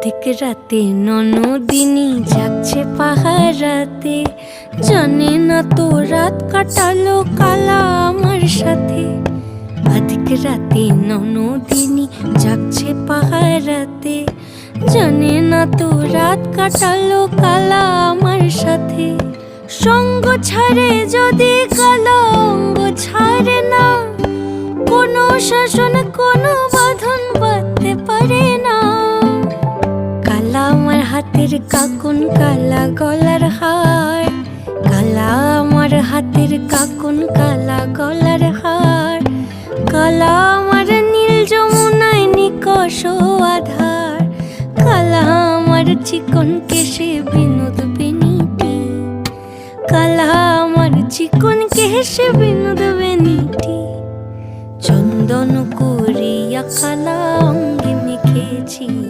অর্ধেক রাতে ননদিনী জাগছে পাহারাতে, জানে না তো রাত কাটালো কালা আমার সাথে। অর্ধেক রাতে ননদিনী জাগছে পাহারাতে, জানে না তো রাত কাটালো কালা আমার সাথে। সঙ্গ ছাড়ে যদি কালা অঙ্গ ছাড়ে না, কোনো শাসন কোনো বাঁধন বাঁধতে পারে না। কালা আমার হাতের কাকুন কালা গলার হার, কালা আমার হাতের কাকুন কালা গলার হার। কালা আমার নীল যমুনায় নিকষ আধার, কালা আমার চিকন কেশে বিনোদ বেনিটি, কালা আমার চিকন কেশে বিনোদ বেনিটি। চন্দন করিয়া কালা অঙ্গে মেখেছি।